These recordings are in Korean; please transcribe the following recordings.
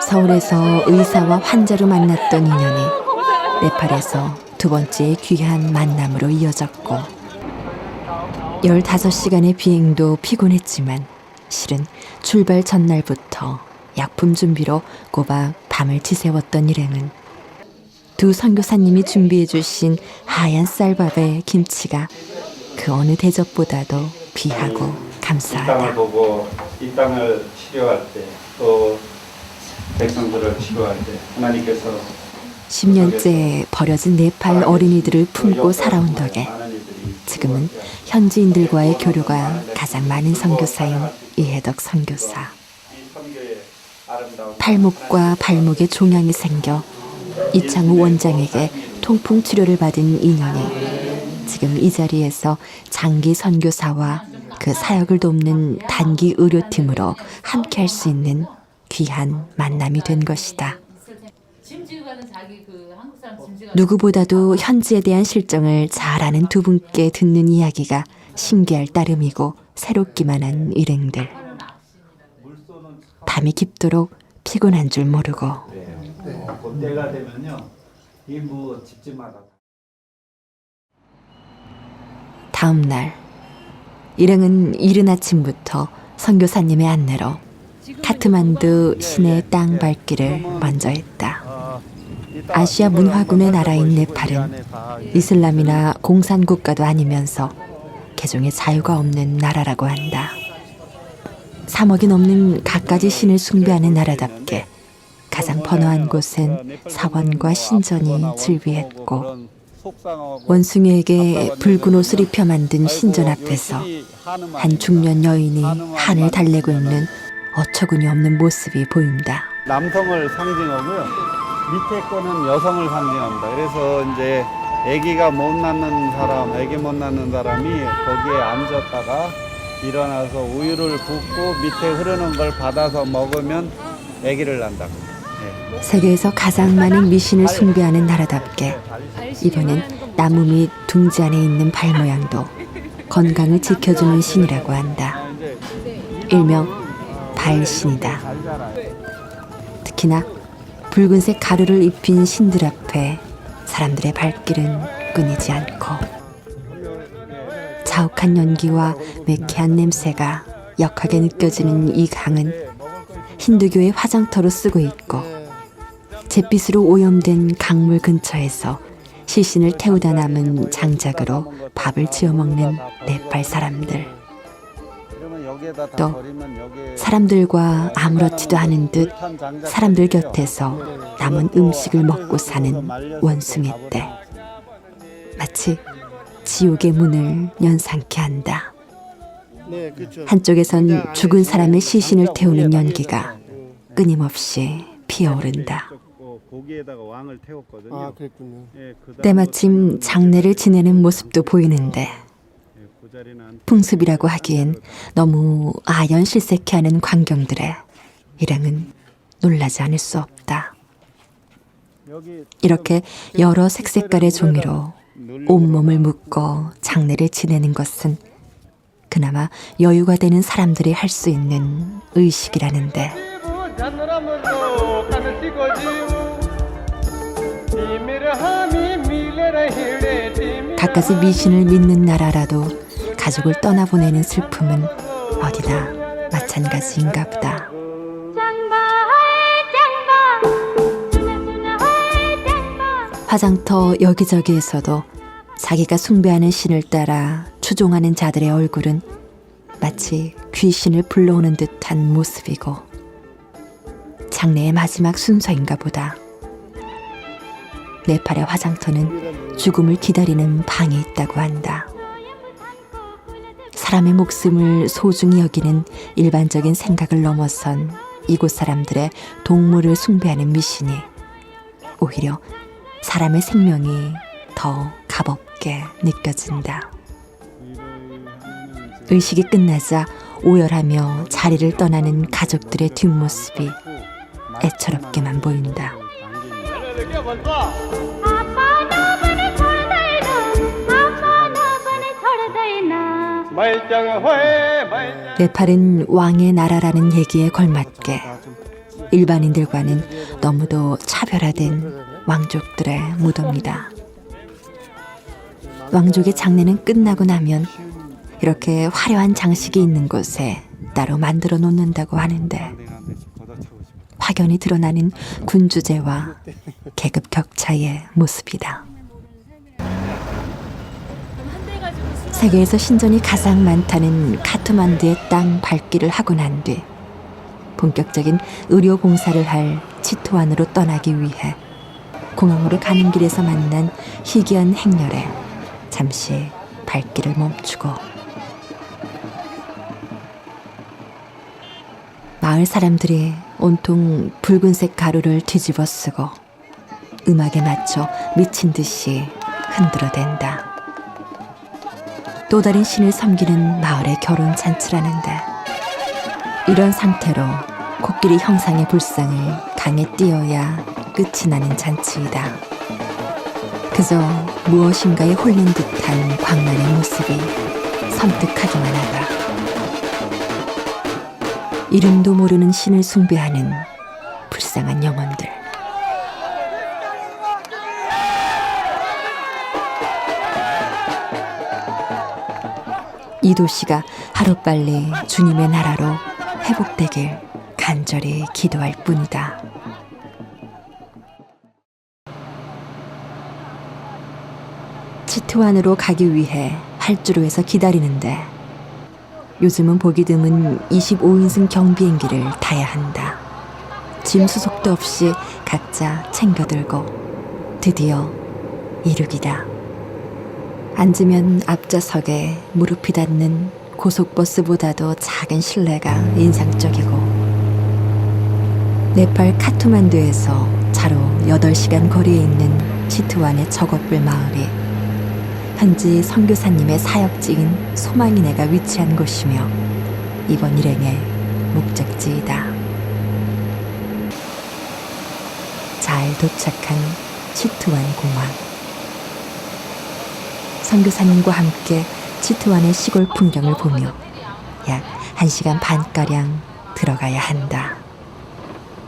서울에서 의사와 환자로 만났던 인연이 네팔에서 두 번째 귀한 만남으로 이어졌고 15시간의 비행도 피곤했지만 실은 출발 전날부터 약품 준비로 꼬박 밤을 지새웠던 일행은 두 선교사님이 준비해 주신 하얀 쌀밥에 김치가 그 어느 대접보다도 귀하고 이 감사하다. 땅을 보고 이 땅을 치료할 때 또 백성들을 치료할 때 하나님께서 10년째 버려진 네팔 어린이들을 품고 살아온 덕에 지금은 현지인들과의 교류가 가장 많은 선교사인 이혜덕 선교사. 팔목과 발목에 종양이 생겨 이창우 원장에게 통풍 치료를 받은 인연이 지금 이 자리에서 장기 선교사와 그 사역을 돕는 단기 의료팀으로 함께할 수 있는 귀한 만남이 된 것이다. 누구보다도 현지에 대한 실정을 잘 아는 두 분께 듣는 이야기가 신기할 따름이고 새롭기만 한 일행들. 밤이 깊도록 피곤한 줄 모르고 그때가 되면요 이뭐 집집마다 다음 날 일행은 이른 아침부터 선교사님의 안내로 카트만두 시내 땅 밟기를 먼저 했다. 아시아 문화군의 나라인 네팔은 이슬람이나 공산국가도 아니면서 개종의 자유가 없는 나라라고 한다. 3억이 넘는 갖가지 신을 숭배하는 나라답게 가장 번화한 곳엔 사원과 신전이 즐비했고 원숭이에게 붉은 옷을 입혀 만든 신전 앞에서 한 중년 여인이 한을 달래고 있는 어처구니 없는 모습이 보인다. 남성을 상징하고요 밑에 거는 여성을 상징합니다. 그래서 이제 아기가 못 낳는 사람, 아기 못 낳는 사람이 거기에 앉았다가 일어나서 우유를 붓고 밑에 흐르는 걸 받아서 먹으면 아기를 낳는다고. 네. 세계에서 가장 많은 미신을 숭배하는 나라답게 이번엔 나무 및 둥지 안에 있는 발 모양도 건강을 지켜주는 신이라고 한다. 일명 발신이다. 특히나 붉은색 가루를 입힌 신들 앞에 사람들의 발길은 끊이지 않고 자욱한 연기와 매캐한 냄새가 역하게 느껴지는 이 강은 힌두교의 화장터로 쓰고 있고 잿빛으로 오염된 강물 근처에서 시신을 태우다 남은 장작으로 밥을 지어 먹는 네팔 사람들. 또 사람들과 아무렇지도 않은 듯 사람들 곁에서 남은 음식을 먹고 사는 원숭이 떼. 마치 지옥의 문을 연상케 한다. 한쪽에선 죽은 사람의 시신을 태우는 연기가 끊임없이 피어오른다. 때마침 장례를 지내는 모습도 보이는데 풍습이라고 하기엔 너무 아연실색해 하는 광경들에 일행은 놀라지 않을 수 없다. 이렇게 여러 색색깔의 종이로 온몸을 묶어 장례를 지내는 것은 그나마 여유가 되는 사람들이 할 수 있는 의식이라는데 갖가지 미신을 믿는 나라라도 가족을 떠나보내는 슬픔은 어디나 마찬가지인가 보다. 화장터 여기저기에서도 자기가 숭배하는 신을 따라 추종하는 자들의 얼굴은 마치 귀신을 불러오는 듯한 모습이고 장례의 마지막 순서인가 보다. 네팔의 화장터는 죽음을 기다리는 방이 있다고 한다. 사람의 목숨을 소중히 여기는 일반적인 생각을 넘어선 이곳 사람들의 동물을 숭배하는 미신이 오히려 사람의 생명이 더 값없게 느껴진다. 의식이 끝나자 오열하며 자리를 떠나는 가족들의 뒷모습이 애처롭게만 보인다. 네팔은 왕의 나라라는 얘기에 걸맞게 일반인들과는 너무도 차별화된 왕족들의 무덤이다. 왕족의 장례는 끝나고 나면 이렇게 화려한 장식이 있는 곳에 따로 만들어 놓는다고 하는데 확연히 드러나는 군주제와 계급 격차의 모습이다. 세계에서 신전이 가장 많다는 카트만두의 땅 밟기를 하고 난 뒤 본격적인 의료 봉사를 할 치토안으로 떠나기 위해 공항으로 가는 길에서 만난 희귀한 행렬에 잠시 발길을 멈추고 마을 사람들이 온통 붉은색 가루를 뒤집어 쓰고 음악에 맞춰 미친 듯이 흔들어댄다. 또 다른 신을 섬기는 마을의 결혼 잔치라는데 이런 상태로 코끼리 형상의 불상을 강에 띄어야 끝이 나는 잔치이다. 그저 무엇인가에 홀린 듯한 광란의 모습이 섬뜩하기만 하다. 이름도 모르는 신을 숭배하는 불쌍한 영혼들. 이 도시가 하루빨리 주님의 나라로 회복되길 간절히 기도할 뿐이다. 치트완으로 가기 위해 활주로에서 기다리는데 요즘은 보기 드문 25인승 경비행기를 타야 한다. 짐 수속도 없이 각자 챙겨들고 드디어 이륙이다. 앉으면 앞좌석에 무릎이 닿는 고속버스보다도 작은 실내가 인상적이고 네팔 카트만두에서 차로 8시간 거리에 있는 치트완의 저것불 마을이 현지 선교사님의 사역지인 소망이네가 위치한 곳이며 이번 일행의 목적지이다. 잘 도착한 치트완 공항. 선교사님과 함께 치트완의 시골 풍경을 보며 약 1시간 반가량 들어가야 한다.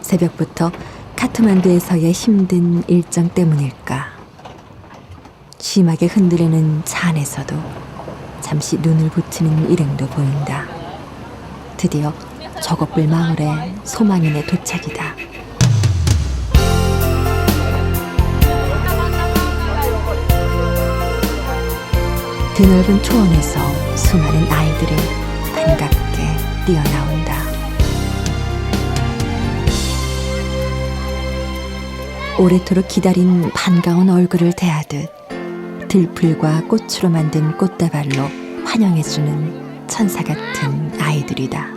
새벽부터 카트만두에서의 힘든 일정 때문일까 심하게 흔들리는 차 안에서도 잠시 눈을 붙이는 일행도 보인다. 드디어 저것불 마을에 소망인의 도착이다. 드넓은 초원에서 수많은 아이들이 반갑게 뛰어나온다. 오래도록 기다린 반가운 얼굴을 대하듯 들풀과 꽃으로 만든 꽃다발로 환영해주는 천사 같은 아이들이다.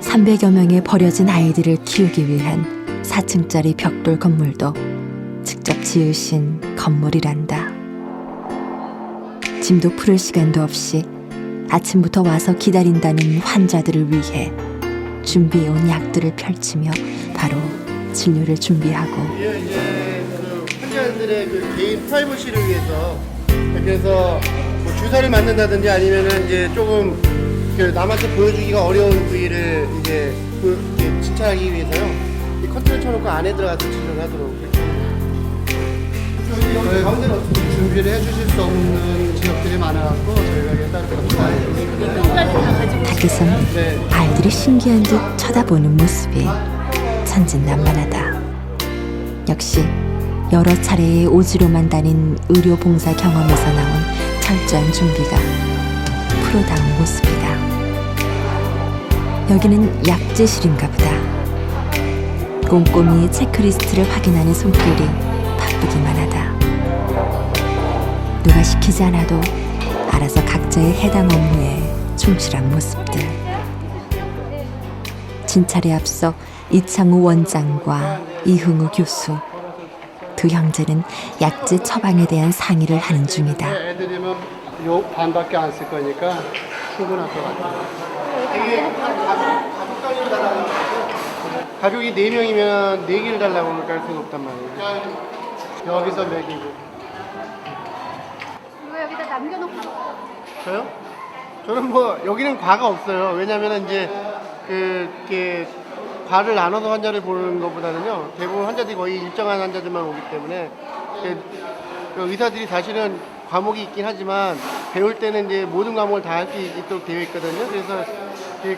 300여 명의 버려진 아이들을 키우기 위한 4층짜리 벽돌 건물도 직접 지으신 건물이란다. 짐도 풀을 시간도 없이 아침부터 와서 기다린다는 환자들을 위해 준비해온 약들을 펼치며 바로 진료를 준비하고 환자들의 개인 프라이버시를 위해서 그래서 뭐 주사를 맞는다든지 아니면은 이제 조금 남한테 보여주기가 어려운 부위를 이제 진찰하기 위해서요. 이 커튼을 쳐놓고 안에 들어가서 진료를 하도록 저희 가운데는 준비를 해주실 수 없는 지역들이 많아갖고 저희가 따로 밖에선 아이들이 신기한 듯 쳐다보는 모습이 천진난만하다. 역시 여러 차례의 오지로만 다닌 의료 봉사 경험에서 나온 철저한 준비가 프로다운 모습이다. 여기는 약제실인가 보다. 꼼꼼히 체크리스트를 확인하는 손길이 바쁘기만 하다. 누가 시키지 않아도 알아서 각자의 해당 업무에 충실한 모습들. 진찰에 앞서 이창우 원장과 이흥우 교수 두 형제는 약제 처방에 대한 상의를 하는 중이다. 애들이면 요 반밖에 안 쓸 거니까 충분할 것 같아요. 이게 가족 단위로 달라는 거죠. 가족이 4명이면 4개를 달라고 하면 갈 수가 없단 말이에요. 여기서 먹이고. 이거 여기다 남겨놓고. 저요? 저는 뭐 여기는 과가 없어요. 왜냐면은 이제 그게 과를 나눠서 환자를 보는 것보다는요, 대부분 환자들이 거의 일정한 환자들만 오기 때문에 그 의사들이 사실은 과목이 있긴 하지만 배울 때는 이제 모든 과목을 다 할 수 있도록 되어 있거든요. 그래서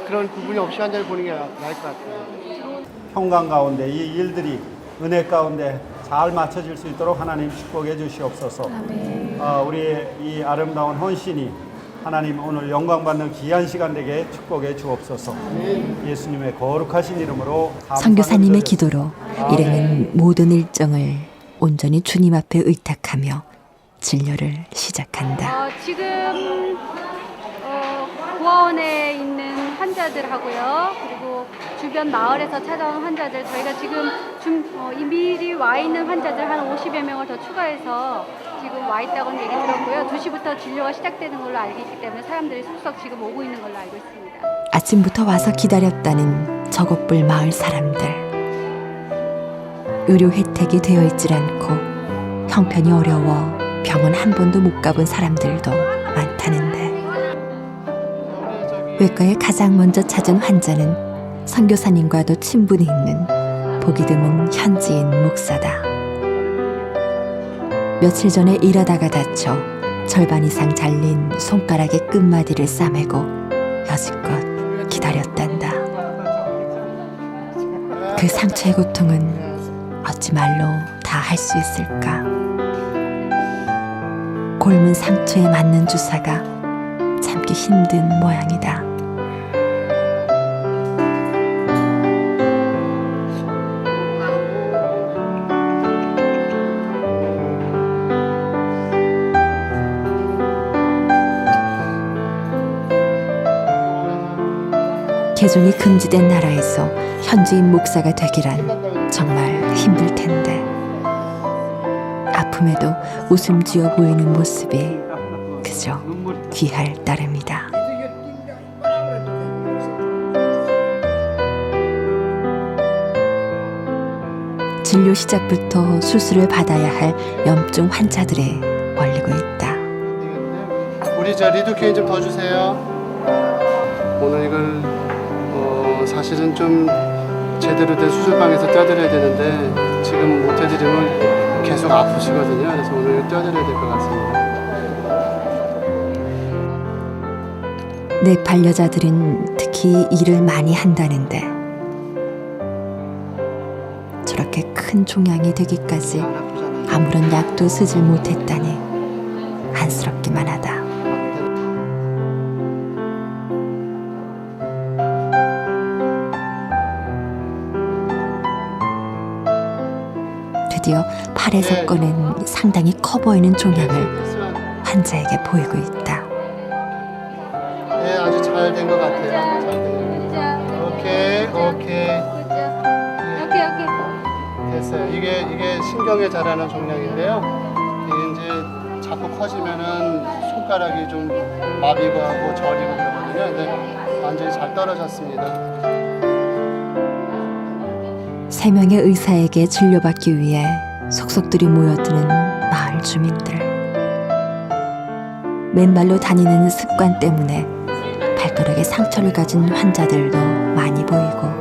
그런 구분이 없이 환자를 보는 게 나을 것 같아요. 평강 가운데 이 일들이 은혜 가운데 잘 맞춰질 수 있도록 하나님 축복해 주시옵소서. 우리 이 아름다운 헌신이 하나님 오늘 영광받는 귀한 시간 되게 축복해 주옵소서. 예수님의 거룩하신 이름으로 선교사님의 기도로 일행은 모든 일정을 온전히 주님 앞에 의탁하며 진료를 시작한다. 지금 고아원에 있는 환자들하고요, 그리고 주변 마을에서 찾아온 환자들, 저희가 지금 미리 와 있는 환자들 한 50여 명을 더 추가해서 지금 와 있다고는 얘기 들었고요. 2시부터 진료가 시작되는 걸로 알고 있기 때문에 사람들이 속속 지금 오고 있는 걸로 알고 있습니다. 아침부터 와서 기다렸다는 저곡불 마을 사람들. 의료 혜택이 되어 있질 않고 형편이 어려워 병원 한 번도 못 가본 사람들도 많다는데, 외과에 가장 먼저 찾은 환자는 선교사님과도 친분이 있는 보기 드문 현지인 목사다. 며칠 전에 일하다가 다쳐 절반 이상 잘린 손가락의 끝마디를 싸매고 여지껏 기다렸단다. 그 상처의 고통은 어찌 말로 다 할 수 있을까? 곪은 상처에 맞는 주사가 참기 힘든 모양이다. 개종이 금지된 나라에서 현지인 목사가 되기란 정말 힘들 텐데, 아픔에도 웃음 지어 보이는 모습이 그저 귀할 따름이다. 진료 시작부터 수술을 받아야 할 염증 환자들에 몰리고 있다. 우리 저 리도케인 좀 더 주세요. 오늘 이걸 사실은 좀 제대로 된 수술방에서 떼어드려야 되는데 지금 못 해드리면 계속 아프시거든요. 그래서 오늘 떼어드려야 될 것 같습니다. 내 반려자들은 특히 일을 많이 한다는데 저렇게 큰 종양이 되기까지 아무런 약도 쓰질 못했다니 안쓰럽기만 하다. 드디어 팔에서 꺼낸 상당히 커 보이는 종양을 환자에게 보이고 있다. 네, 아주 잘 된 것 같아요. 잘 된 것 같아요. 오케이. 됐어요. 이게 신경에 자라는 종양인데요. 이게 이제 자꾸 커지면은 손가락이 좀 마비고 하고 저리고 그러거든요. 근데 완전히 잘 떨어졌습니다. 3명의 의사에게 진료받기 위해 속속들이 모여드는 마을 주민들. 맨발로 다니는 습관 때문에 발가락에 상처를 가진 환자들도 많이 보이고,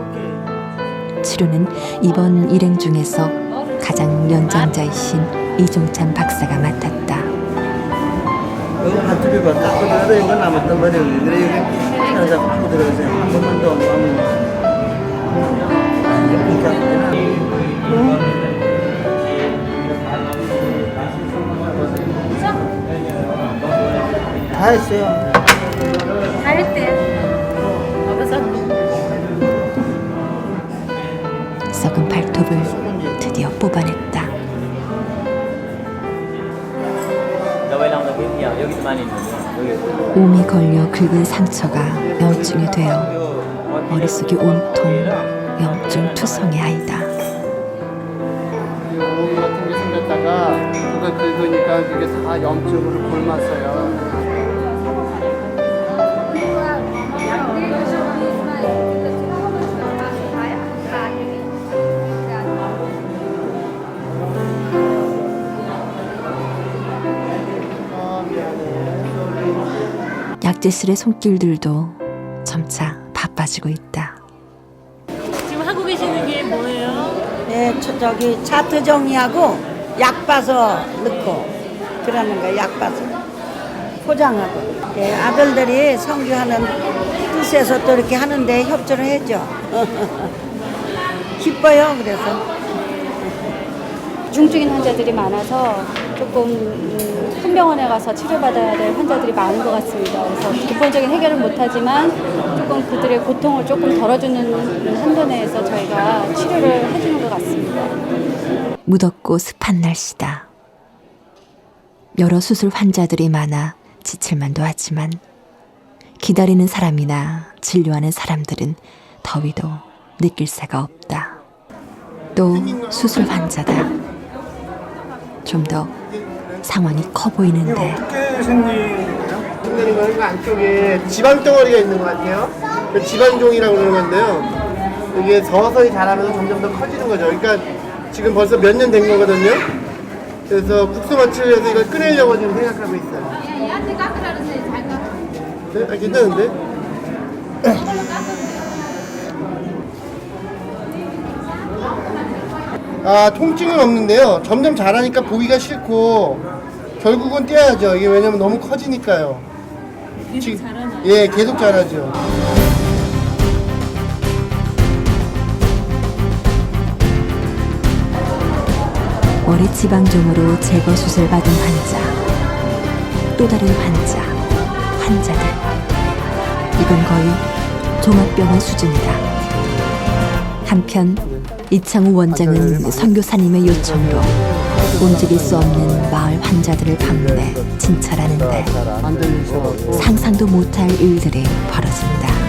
치료는 이번 일행 중에서 가장 연장자이신 이종찬 박사가 맡았다. 이거 한두 개가 딱 들어가서 이거 남았단 말이에요. 그래 이거 항상 파고 들어가세요. 한 번만 더 하면 이렇게 하면 다 했어요. 썩은 발톱을 드디어 뽑아냈다. 몸이 걸려 긁은 상처가 염증이 되어 머릿속이 온통 염증 투성의 아이다. 이 오미 같은 게 생겼다가 그걸 긁으니까 그게 다 염증으로 곪았어요. 약재실의 손길들도 점차 바빠지고 있다. 지금 한국에 이제 저기 차트 정리하고 약 봐서 넣고 그러는 거야. 약 봐서 포장하고. 예, 아들들이 성교하는 뜻에서 또 이렇게 하는데 협조를 해줘. 기뻐요. 그래서. 중증인 환자들이 많아서 조금 큰 병원에 가서 치료받아야 될 환자들이 많은 것 같습니다. 그래서 기본적인 해결은 못하지만 조금 그들의 고통을 조금 덜어주는 한도 내에서 저희가 치료를 해주는 것 같습니다. 무덥고 습한 날씨다. 여러 수술 환자들이 많아 지칠만도 하지만 기다리는 사람이나 진료하는 사람들은 더위도 느낄 새가 없다. 또 수술 환자다. 좀 더 상황이 커 보이는데 어떻게 생긴 거예요? 생기는 거는 그 안쪽에 지방 덩어리가 있는 것 같아요. 그 지방종이라고 그러는 건데요. 이게 서서히 자라면서 점점 더 커지는 거죠. 그러니까 지금 벌써 몇 년 된 거거든요. 그래서 국소마취를 해서 이걸 꺼내려고 지금 생각하고 있어요. 얘한테 깎으라는데 잘 깎아. 네? 아, 괜찮은데? 아, 통증은 없는데요. 점점 자라니까 보기가 싫고 결국은 떼야죠. 이게 왜냐면 너무 커지니까요. 계속 자라나요? 예, 계속 자라죠. 머리 지방종으로 제거 수술 받은 환자, 또 다른 환자, 환자들. 이건 거의 종합병원 수준이다. 한편 이창우 원장은 선교사님의 요청으로 움직일 수 없는 마을 환자들을 방문해 진찰하는데 상상도 못할 일들이 벌어진다.